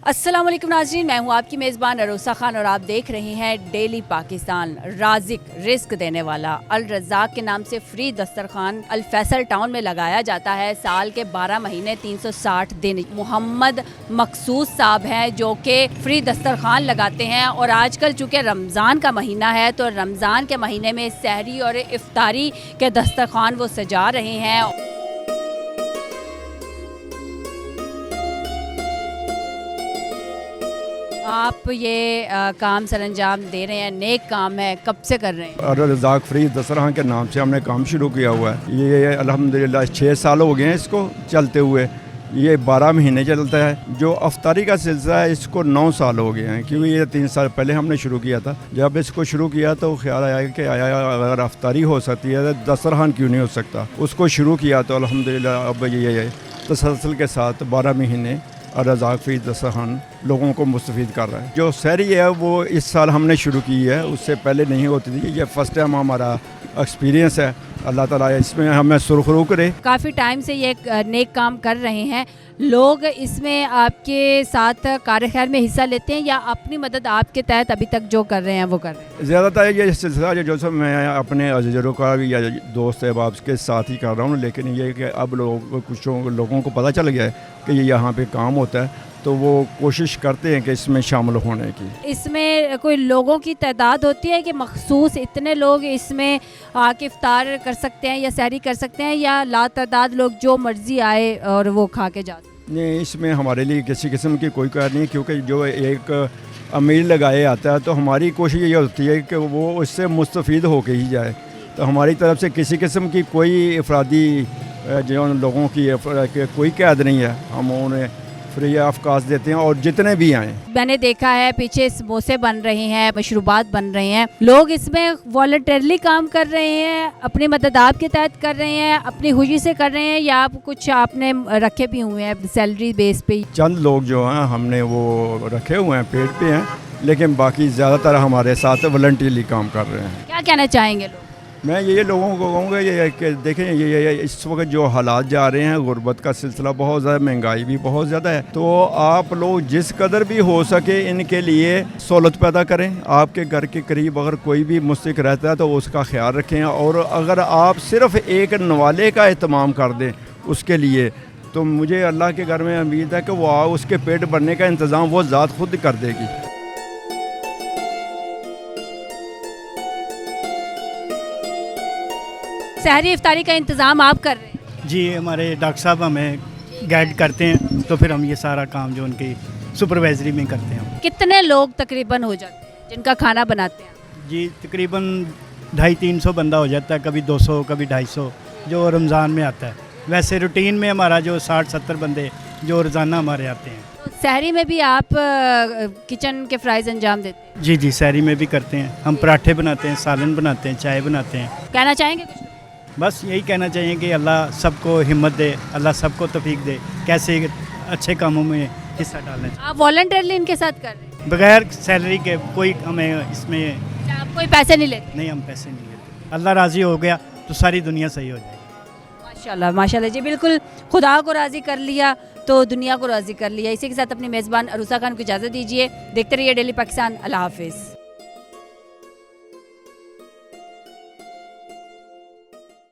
अस्सलाम वालेकुम नाज़रीन, मैं हूँ आपकी मेज़बान अरोसा खान और आप देख रहे हैं डेली पाकिस्तान। राज़िक रिस्क देने वाला अल रज़ाक के नाम से फ्री दस्तरखान अल फैसल टाउन में लगाया जाता है। साल के 12 महीने 360 दिन। मोहम्मद मखसूस साहब हैं जो कि फ्री दस्तरखान लगाते हैं और आजकल चूँकि रमज़ान का महीना है तो रमज़ान के महीने में सहरी और इफ्तारी के दस्तरखान वो सजा रहे हैं। आप ये काम सरअंजाम दे रहे हैं, नेक काम है, कब से कर रहे हैं? अल रज़ाक फ्री दस्तरखान के नाम से हमने काम शुरू किया हुआ है। ये अल्हम्दुलिल्लाह 6 साल हो गए हैं इसको चलते हुए। ये 12 महीने चलता है। जो अफ्तारी का सिलसिला है इसको 9 साल हो गए हैं, क्योंकि ये 3 साल पहले हमने शुरू किया था। जब इसको शुरू किया तो ख्याल आया कि अगर अफ्तारी हो सकती है तो दस्तरखान क्यों नहीं हो सकता। उसको शुरू किया तो अल्हम्दुलिल्लाह अब ये तसलसल के साथ 12 महीने अल रज़ाक फ्री दस्तरखान लोगों को मुस्तफ़ीद कर रहा है। जो सहरी है वो इस साल हमने शुरू की है, उससे पहले नहीं होती थी। ये फर्स्ट टाइम हमारा एक्सपीरियंस है। अल्लाह ताला इसमें हमें सुरखरू करे। काफ़ी टाइम से ये नेक काम कर रहे हैं। लोग इसमें आपके साथ कार खैर में हिस्सा लेते हैं या अपनी मदद आपके तहत अभी तक जो कर रहे हैं वो कर रहे हैं? ज़्यादातर ये सिलसिला जो सब मैं अपने अज़ीज़ों का या दोस्त अहबाब के साथ ही कर रहा हूँ, लेकिन ये कि अब कुछ लोगों को पता चल गया है कि ये यहाँ पे काम होता है तो वो कोशिश करते हैं कि इसमें शामिल होने की। इसमें कोई लोगों की तादाद होती है कि मखसूस इतने लोग इसमें आके इफ्तार कर सकते हैं या सहरी कर सकते हैं, या लातादाद लोग जो मर्ज़ी आए और वो खा के जाते हैं? नहीं, इसमें हमारे लिए किसी किस्म की कोई कार नहीं, क्योंकि जो एक अमीर लगाए आता है तो हमारी कोशिश ये होती है कि वो उससे मुस्तफ़ीद होके ही जाए। तो हमारी तरफ से किसी किस्म की कोई अफरादी जो लोगों की कोई कैद नहीं है। हम उन्हें फ्री ऑफ कास्ट देते हैं और जितने भी आएँ। मैंने देखा है पीछे समोसे बन रहे हैं, मशरूबात बन रहे हैं। लोग इसमें वॉलंटरली काम कर रहे हैं, अपनी मदद आपके तहत कर रहे हैं, अपनी खुशी से कर रहे हैं, या आप कुछ आपने रखे भी हुए हैं सैलरी बेस पे? चंद लोग जो हैं हमने वो रखे हुए हैं, पेड पे हैं, लेकिन बाकी ज़्यादातर हमारे साथ वॉलंटरली काम कर रहे हैं। क्या कहना चाहेंगे लोग? मैं ये लोगों को कहूँगा ये कि देखें ये इस वक्त जो हालात जा रहे हैं, गुर्बत का सिलसिला बहुत ज़्यादा, महंगाई भी बहुत ज़्यादा है, तो आप लोग जिस कदर भी हो सके इनके लिए सहूलत पैदा करें। आपके घर के करीब अगर कोई भी मुस्तहिक रहता है तो उसका ख्याल रखें, और अगर आप सिर्फ़ एक नवाले का एहतमाम कर दें उसके लिए, तो मुझे अल्लाह के घर में उम्मीद है कि वो उसके पेट भरने का इंतज़ाम वो ज़ात खुद कर देगी। सहरी इफ्तारी का इंतज़ाम आप कर रहे हैं? जी, हमारे डॉक्टर साहब हमें गाइड करते हैं, तो फिर हम ये सारा काम जो उनकी सुपरवाइजरी में करते हैं। कितने लोग तकरीबन हो जाते हैं जिनका खाना बनाते हैं? जी, तकरीबन 250-300 बंदा हो जाता है, कभी 200 कभी 250 जो रमज़ान में आता है। वैसे रूटीन में हमारा जो 60-70 बंदे जो रोज़ाना हमारे आते हैं। तो सहरी में भी आप किचन के फ्राइज़ अंजाम देते हैं? जी जी, सहरी में भी करते हैं। हम पराठे बनाते हैं, सालन बनाते हैं, चाय बनाते हैं। कहना चाहेंगे कुछ? बस यही कहना चाहिए कि अल्लाह सबको हिम्मत दे, अल्लाह सबको तौफीक दे, कैसे अच्छे कामों में हिस्सा डालना चाहिए। आप वॉलंटरली इनके साथ कर रहे हैं? बगैर सैलरी के कोई हमें इसमें आप कोई पैसे नहीं लेते? नहीं, हम पैसे नहीं लेते। अल्लाह राज़ी हो गया तो सारी दुनिया सही हो जाएगी। माशाल्लाह माशाल्लाह जी, बिल्कुल खुदा को राज़ी कर लिया तो दुनिया को राज़ी कर लिया। इसी के साथ अपनी मेज़बान अरोसा खान को इजाज़त दीजिए। देखते रहिए डेली पाकिस्तान। अल्लाह हाफिज़।